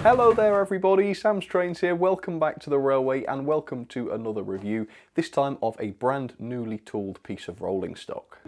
Hello there everybody, Sam's Trains here, welcome back to the railway and welcome to another review, this time of a brand newly tooled piece of rolling stock.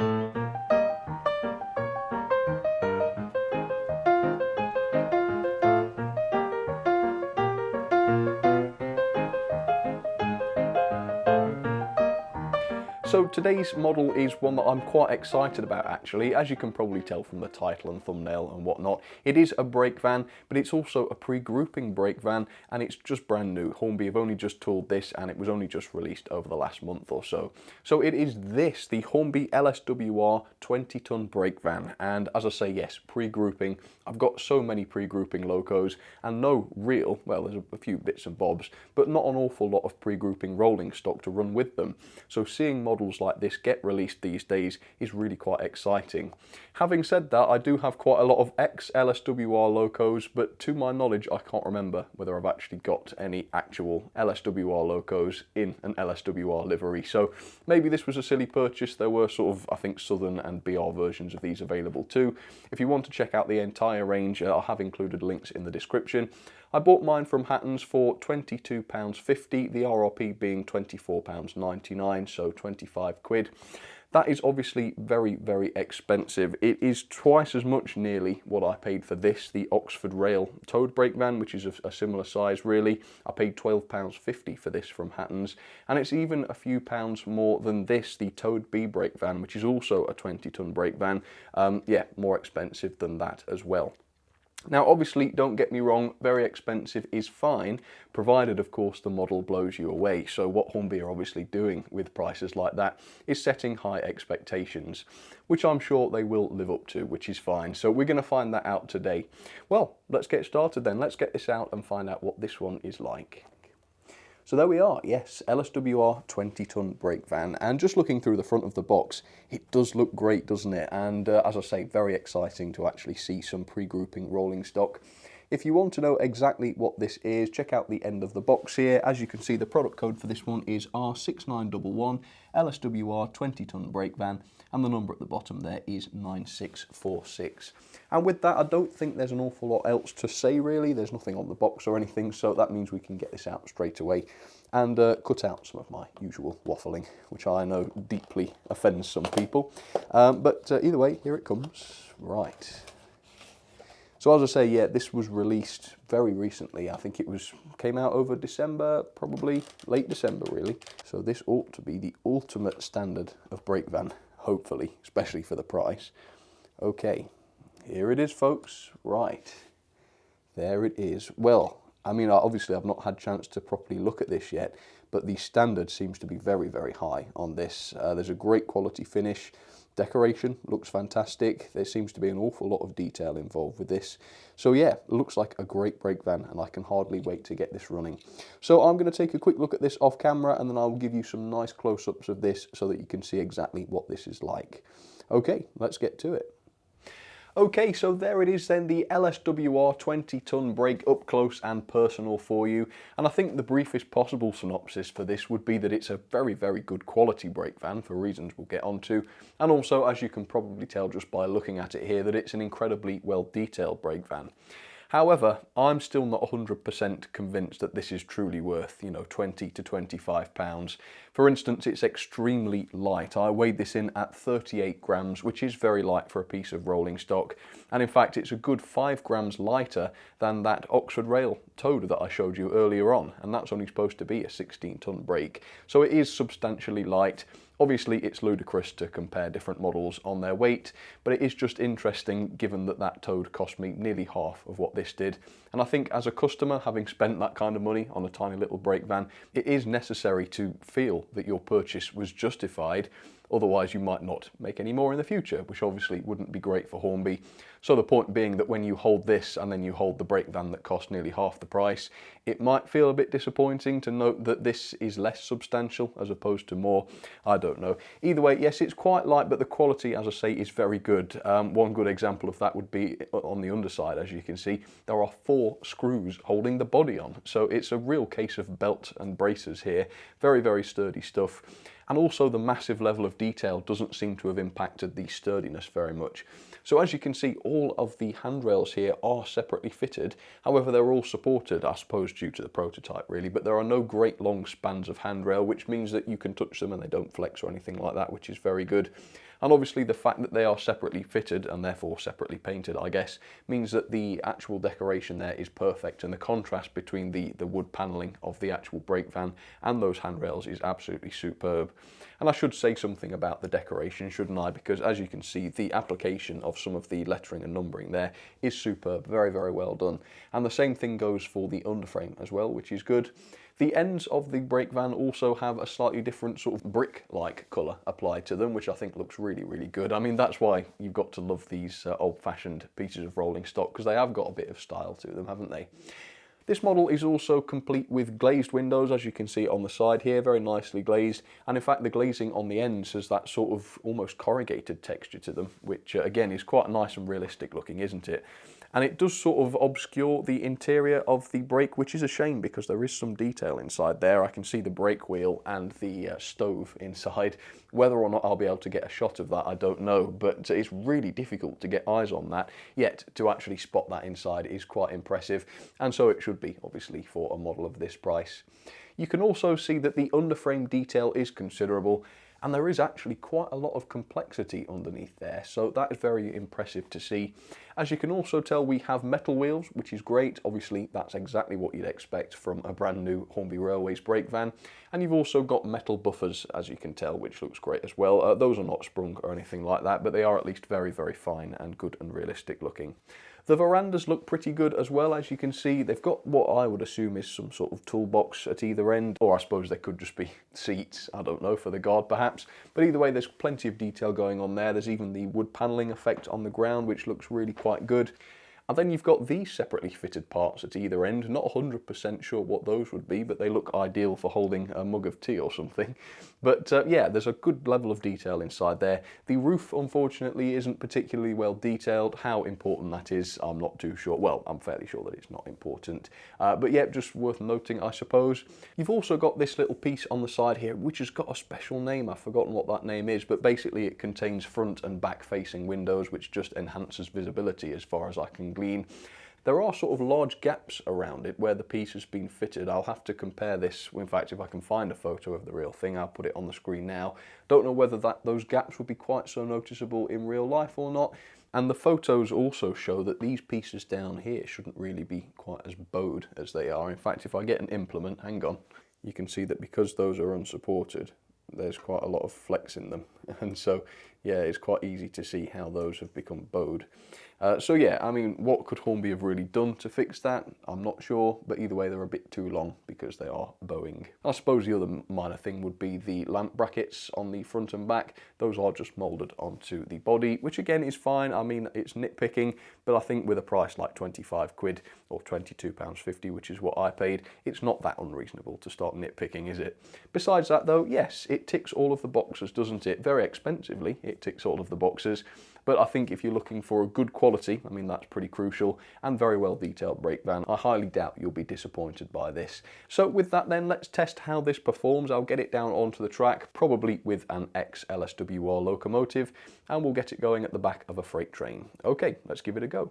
So today's model is one that I'm quite excited about actually. As you can probably tell from the title and thumbnail and whatnot, it is a brake van, but it's also a pre-grouping brake van and it's just brand new. Hornby have only just tooled this and it was only just released over the last month or so. So it is this, the Hornby LSWR 20-ton brake van, and as I say, yes, pre-grouping. I've got so many pre-grouping locos and no real, well, there's a few bits and bobs, but not an awful lot of pre-grouping rolling stock to run with them. So seeing models like this get released these days is really quite exciting. Having said that, I do have quite a lot of ex-LSWR locos, but to my knowledge I can't remember whether I've actually got any actual LSWR locos in an LSWR livery, so maybe this was a silly purchase. There were sort of, I think, Southern and BR versions of these available too. If you want to check out the entire range, I have included links in the description. I bought mine from Hatton's for £22.50, the RRP being £24.99, so 25 quid. That is obviously very, very expensive. It is twice as much nearly what I paid for this, the Oxford Rail towed brake van, which is a similar size really. I paid £12.50 for this from Hatton's, and it's even a few pounds more than this, the towed B brake van, which is also a 20-ton brake van. Yeah, more expensive than that as well. Now obviously, don't get me wrong, very expensive is fine, provided of course the model blows you away. So what Hornby are obviously doing with prices like that is setting high expectations, which I'm sure they will live up to, which is fine. So we're going to find that out today. Well, let's get started then. Let's get this out and find out what this one is like. So there we are, yes, LSWR 20-ton brake van, and just looking through the front of the box, it does look great, doesn't it? And as I say, very exciting to actually see some pre-grouping rolling stock. If you want to know exactly what this is, check out the end of the box here. As you can see, the product code for this one is R6911, LSWR 20-ton brake van, and the number at the bottom there is 9646. And with that, I don't think there's an awful lot else to say really. There's nothing on the box or anything, so that means we can get this out straight away and cut out some of my usual waffling, which I know deeply offends some people. But either way, here it comes. Right. So as I say, yeah, this was released very recently. I think it came out over December, probably late December really. So this ought to be the ultimate standard of brake van, hopefully, especially for the price. Okay, here it is, folks. Right, there it is. Well, I mean, obviously I've not had a chance to properly look at this yet, but the standard seems to be very, very high on this. There's a great quality finish. Decoration looks fantastic. There seems to be an awful lot of detail involved with this. So yeah, it looks like a great brake van and I can hardly wait to get this running. So I'm going to take a quick look at this off camera and then I'll give you some nice close-ups of this so that you can see exactly what this is like. Okay, let's get to it. Okay, so there it is then, the LSWR 20-ton brake up close and personal for you. And I think the briefest possible synopsis for this would be that it's a very, very good quality brake van for reasons we'll get onto. And also, as you can probably tell just by looking at it here, that it's an incredibly well detailed brake van. However, I'm still not 100% convinced that this is truly worth, you know, 20 to 25 pounds. For instance, it's extremely light. I weighed this in at 38 grams, which is very light for a piece of rolling stock. And in fact, it's a good 5 grams lighter than that Oxford Rail towed that I showed you earlier on. And that's only supposed to be a 16-ton brake. So it is substantially light. Obviously, it's ludicrous to compare different models on their weight, but it is just interesting given that that towed cost me nearly half of what this did. And I think as a customer, having spent that kind of money on a tiny little brake van, it is necessary to feel that your purchase was justified. Otherwise, you might not make any more in the future, which obviously wouldn't be great for Hornby. So the point being that when you hold this and then you hold the brake van that cost nearly half the price, it might feel a bit disappointing to note that this is less substantial as opposed to more. I don't know. Either way, yes, it's quite light, but the quality, as I say, is very good. One good example of that would be on the underside. As you can see, there are 4 screws holding the body on. So it's a real case of belt and braces here. Very, very sturdy stuff. And also the massive level of detail doesn't seem to have impacted the sturdiness very much. So as you can see, all of the handrails here are separately fitted. However, they're all supported, I suppose, due to the prototype really, but there are no great long spans of handrail, which means that you can touch them and they don't flex or anything like that, which is very good. And obviously the fact that they are separately fitted and therefore separately painted, I guess, means that the actual decoration there is perfect, and the contrast between the wood panelling of the actual brake van and those handrails is absolutely superb. And I should say something about the decoration, shouldn't I? Because as you can see, the application of some of the lettering and numbering there is superb, very, very well done. And the same thing goes for the underframe as well, which is good. The ends of the brake van also have a slightly different sort of brick-like colour applied to them, which I think looks really, really good. I mean, that's why you've got to love these old-fashioned pieces of rolling stock, because they have got a bit of style to them, haven't they? This model is also complete with glazed windows, as you can see on the side here, very nicely glazed, and in fact the glazing on the ends has that sort of almost corrugated texture to them, which again is quite nice and realistic looking, isn't it? And it does sort of obscure the interior of the brake, which is a shame because there is some detail inside there. I can see the brake wheel and the stove inside. Whether or not I'll be able to get a shot of that, I don't know, but it's really difficult to get eyes on that, yet to actually spot that inside is quite impressive, and so it should be, obviously, for a model of this price. You can also see that the underframe detail is considerable, and there is actually quite a lot of complexity underneath there, so that is very impressive to see. As you can also tell, we have metal wheels, which is great. Obviously, that's exactly what you'd expect from a brand new Hornby Railways brake van. And you've also got metal buffers, as you can tell, which looks great as well. Those are not sprung or anything like that, but they are at least very, very fine and good and realistic looking. The verandas look pretty good as well, as you can see. They've got what I would assume is some sort of toolbox at either end, or I suppose they could just be seats, I don't know, for the guard perhaps. But either way, there's plenty of detail going on there. There's even the wood panelling effect on the ground, which looks really quite good. And then you've got these separately fitted parts at either end. Not 100% sure what those would be, but they look ideal for holding a mug of tea or something. But yeah, there's a good level of detail inside there. The roof, unfortunately, isn't particularly well detailed. How important that is, I'm not too sure. Well, I'm fairly sure that it's not important. But yeah, just worth noting, I suppose. You've also got this little piece on the side here, which has got a special name. I've forgotten what that name is, but basically it contains front and back facing windows, which just enhances visibility as far as I can glean. There are sort of large gaps around it where the piece has been fitted. I'll have to compare this. In fact, if I can find a photo of the real thing, I'll put it on the screen now. Don't know whether those gaps would be quite so noticeable in real life or not. And the photos also show that these pieces down here shouldn't really be quite as bowed as they are. In fact, if I get an implement, hang on, you can see that because those are unsupported, there's quite a lot of flex in them. And so, yeah, it's quite easy to see how those have become bowed. So yeah, I mean, what could Hornby have really done to fix that? I'm not sure, but either way, they're a bit too long because they are bowing. I suppose the other minor thing would be the lamp brackets on the front and back. Those are just moulded onto the body, which again is fine. I mean, it's nitpicking, but I think with a price like 25 quid or £22.50, which is what I paid, it's not that unreasonable to start nitpicking, is it? Besides that though, yes, it ticks all of the boxes, doesn't it? Very expensively, it ticks all of the boxes. But I think if you're looking for a good quality, I mean, that's pretty crucial, and very well detailed brake van, I highly doubt you'll be disappointed by this. So with that then, let's test how this performs. I'll get it down onto the track, probably with an ex-LSWR locomotive, and we'll get it going at the back of a freight train. Okay, let's give it a go.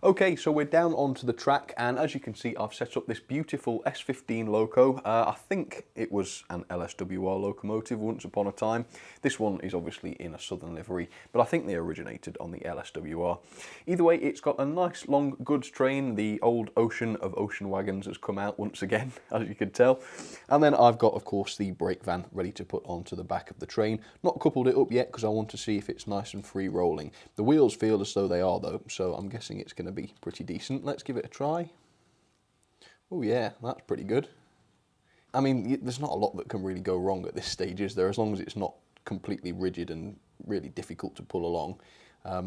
Okay, so we're down onto the track, and as you can see, I've set up this beautiful S15 loco. I think it was an LSWR locomotive once upon a time. This one is obviously in a southern livery, but I think they originated on the LSWR. Either way, it's got a nice long goods train. The old ocean of ocean wagons has come out once again, as you can tell. And then I've got, of course, the brake van ready to put onto the back of the train. Not coupled it up yet because I want to see if it's nice and free rolling. The wheels feel as though they are though, so I'm guessing it's going to be pretty decent. Let's give it a try. Oh yeah, that's pretty good. I mean, there's not a lot that can really go wrong at this stage, is there? As long as it's not completely rigid and really difficult to pull along,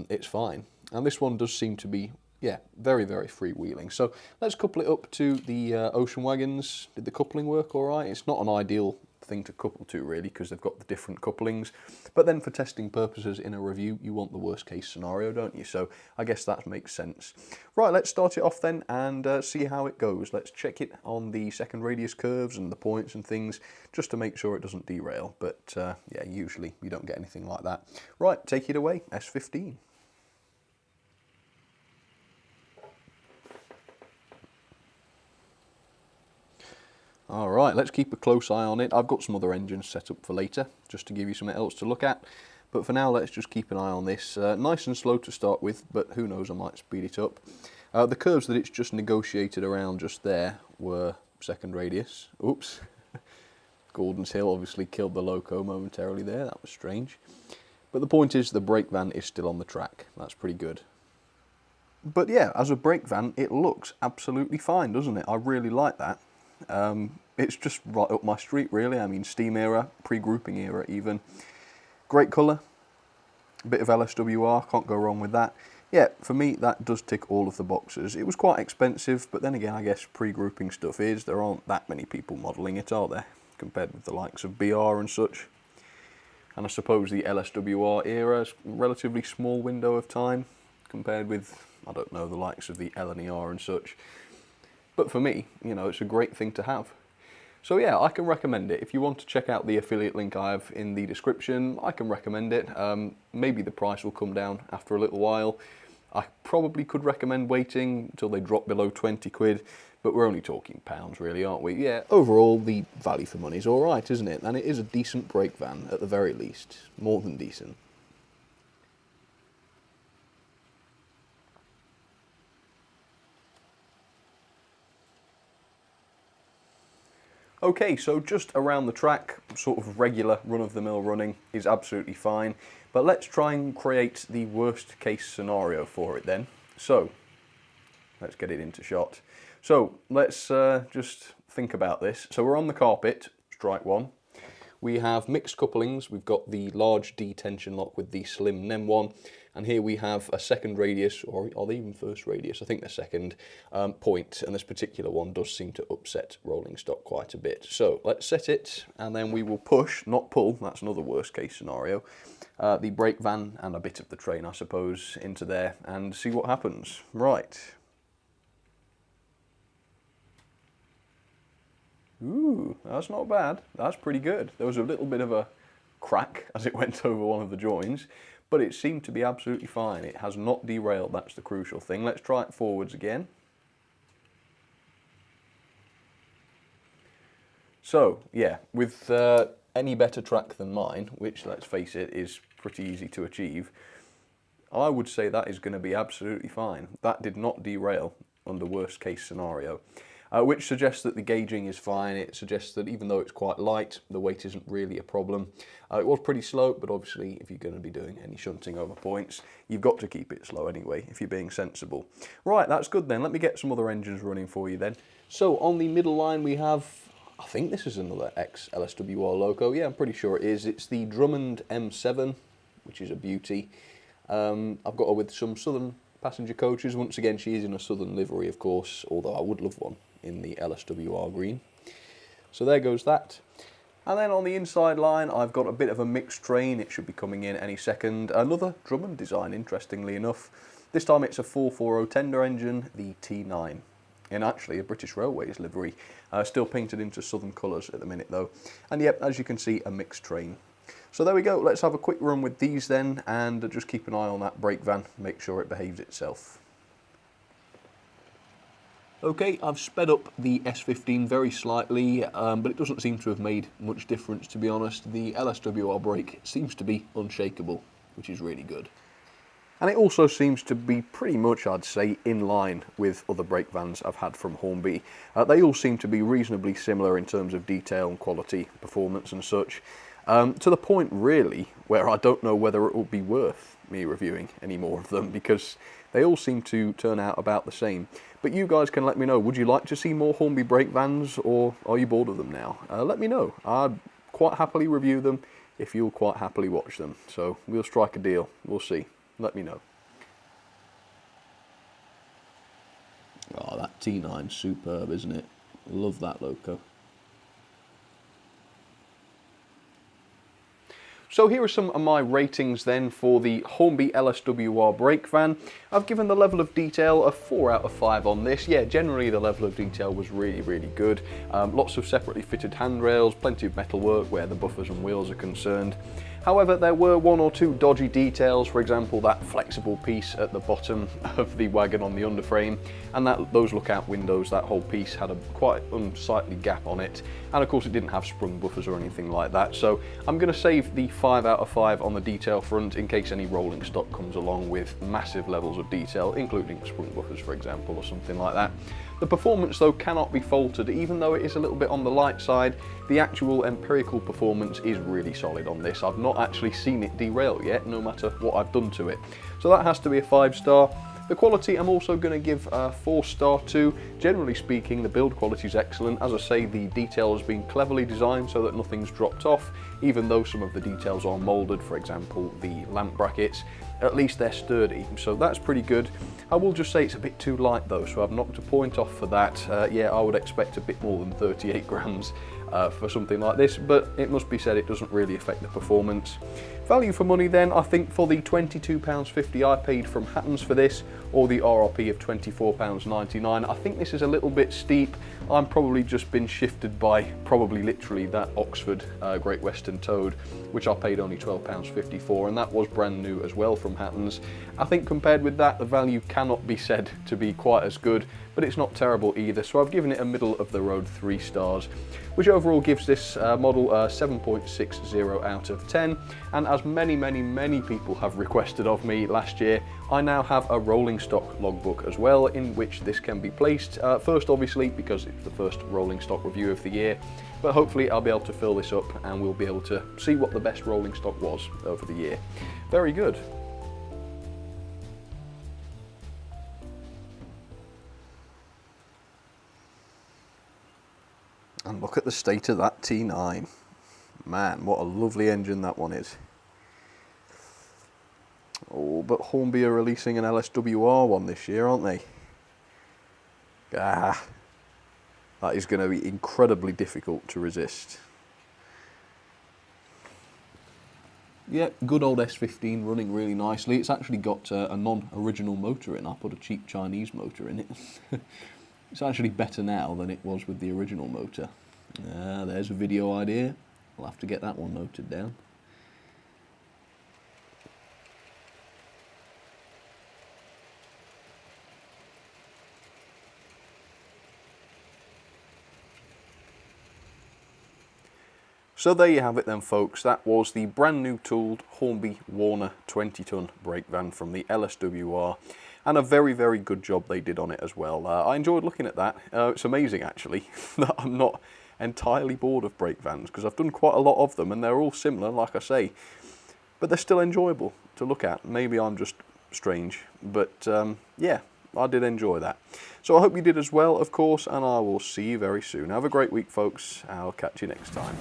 it's fine. And this one does seem to be, yeah, very, very freewheeling. So let's couple it up to the ocean wagons. Did the coupling work all right? It's not an ideal thing to couple to really because they've got the different couplings, but then for testing purposes in a review you want the worst case scenario, don't you? So I guess that makes sense. Right, let's start it off then and see how it goes. Let's check it on the second radius curves and the points and things just to make sure it doesn't derail, but yeah, usually you don't get anything like that. Right, take it away, S15. All right, let's keep a close eye on it. I've got some other engines set up for later, just to give you something else to look at. But for now, let's just keep an eye on this. Nice and slow to start with, but who knows, I might speed it up. The curves that it's just negotiated around just there were second radius. Oops. Gordon's Hill obviously killed the loco momentarily there. That was strange. But the point is, the brake van is still on the track. That's pretty good. But yeah, as a brake van, it looks absolutely fine, doesn't it? I really like that. It's just right up my street, really. I mean, steam era, pre-grouping era even. Great colour, a bit of LSWR, can't go wrong with that. Yeah, for me, that does tick all of the boxes. It was quite expensive, but then again, I guess pre-grouping stuff is. There aren't that many people modelling it, are there? Compared with the likes of BR and such. And I suppose the LSWR era is a relatively small window of time compared with, I don't know, the likes of the LNER and such. But for me, you know, it's a great thing to have. So yeah, I can recommend it. If you want to check out the affiliate link I have in the description, I can recommend it. Maybe the price will come down after a little while. I probably could recommend waiting until they drop below 20 quid, but we're only talking pounds really, aren't we? Yeah, overall the value for money is alright, isn't it? And it is a decent brake van at the very least, more than decent. Okay, so just around the track, sort of regular run-of-the-mill running is absolutely fine, but let's try and create the worst case scenario for it then. So, let's get it into shot. So, let's just think about this. So we're on the carpet, strike one. We have mixed couplings. We've got the large D tension lock with the slim NEM one. And here we have a second radius, or are they even first radius? I think they're second point. And this particular one does seem to upset rolling stock quite a bit. So let's set it, and then we will push, not pull. That's another worst case scenario. The brake van and a bit of the train, I suppose, into there and see what happens. Right. Ooh, that's not bad. That's pretty good. There was a little bit of a crack as it went over one of the joins, but it seemed to be absolutely fine. It has not derailed, that's the crucial thing. Let's try it forwards again. So, yeah, with any better track than mine, which, let's face it, is pretty easy to achieve, I would say that is going to be absolutely fine. That did not derail under worst case scenario. Which suggests that the gauging is fine. It suggests that even though it's quite light, the weight isn't really a problem. It was pretty slow, but obviously if you're going to be doing any shunting over points, you've got to keep it slow anyway, if you're being sensible. Right, that's good then. Let me get some other engines running for you then. So on the middle line we have, I think this is another ex-LSWR loco. Yeah, I'm pretty sure it is. It's the Drummond M7, which is a beauty. I've got her with some Southern passenger coaches. Once again, she is in a Southern livery, of course, although I would love one in the LSWR green. So there goes that. And then on the inside line, I've got a bit of a mixed train. It should be coming in any second. Another Drummond design, interestingly enough. This time it's a 440 tender engine, the T9. In actually a British Railways livery. Still painted into Southern colours at the minute though. And yep, as you can see, a mixed train. So there we go. Let's have a quick run with these then, and just keep an eye on that brake van, make sure it behaves itself. Okay, I've sped up the S15 very slightly, but it doesn't seem to have made much difference, to be honest. The LSWR brake seems to be unshakable, which is really good. And it also seems to be pretty much, I'd say, in line with other brake vans I've had from Hornby. They all seem to be reasonably similar in terms of detail and quality, performance and such. To the point, really, where I don't know whether it will be worth me reviewing any more of them, because they all seem to turn out about the same. But you guys can let me know, would you like to see more Hornby brake vans, or are you bored of them now? Let me know. I'd quite happily review them if you'll quite happily watch them. So we'll strike a deal. We'll see. Let me know. Oh, that T9's superb, isn't it? Love that loco. So here are some of my ratings then for the Hornby LSWR brake van. I've given the level of detail a 4 out of 5 on this. Yeah, generally the level of detail was really, really good. Lots of separately fitted handrails, plenty of metalwork where the buffers and wheels are concerned. However, there were one or two dodgy details, for example that flexible piece at the bottom of the wagon on the underframe, and those lookout windows, that whole piece had a quite unsightly gap on it, and of course it didn't have sprung buffers or anything like that. So I'm going to save the 5 out of 5 on the detail front in case any rolling stock comes along with massive levels of detail, including sprung buffers for example, or something like that. The performance though cannot be faulted. Even though it is a little bit on the light side, the actual empirical performance is really solid on this. I've not actually seen it derail yet, no matter what I've done to it. So that has to be a 5-star. The quality I'm also going to give a 4-star to. Generally speaking, the build quality is excellent. As I say, the detail has been cleverly designed so that nothing's dropped off, even though some of the details are moulded, for example the lamp brackets. At least they're sturdy, so that's pretty good. I will just say it's a bit too light though, so I've knocked a point off for that. Yeah, I would expect a bit more than 38 grams for something like this, but it must be said it doesn't really affect the performance. Value for money then, I think for the £22.50 I paid from Hattons for this, or the RRP of £24.99, I think this is a little bit steep. I'm probably just been shifted by probably literally that Oxford Great Western Toad, which I paid only £12.50 for, and that was brand new as well from Hattons. I think compared with that, the value cannot be said to be quite as good, but it's not terrible either, so I've given it a middle of the road 3 stars, which overall gives this model a 7.60 out of 10. And as many people have requested of me last year, I now have a rolling stock logbook as well in which this can be placed. First obviously because it's the first rolling stock review of the year, but hopefully I'll be able to fill this up and we'll be able to see what the best rolling stock was over the year. Very good. And look at the state of that T9. Man, what a lovely engine that one is. Oh, but Hornby are releasing an LSWR one this year, aren't they? That is going to be incredibly difficult to resist. Yeah, good old S15 running really nicely. It's actually got a non-original motor in. I put a cheap Chinese motor in it. It's actually better now than it was with the original motor. There's a video idea. I'll have to get that one noted down. So there you have it then folks, that was the brand new tooled Hornby Warner 20-ton brake van from the LSWR, and a very good job they did on it as well. I enjoyed looking at that. It's amazing actually that I'm not entirely bored of brake vans, because I've done quite a lot of them and they're all similar like I say, but they're still enjoyable to look at. Maybe I'm just strange, but yeah, I did enjoy that. So I hope you did as well, of course, and I will see you very soon. Have a great week folks. I'll catch you next time.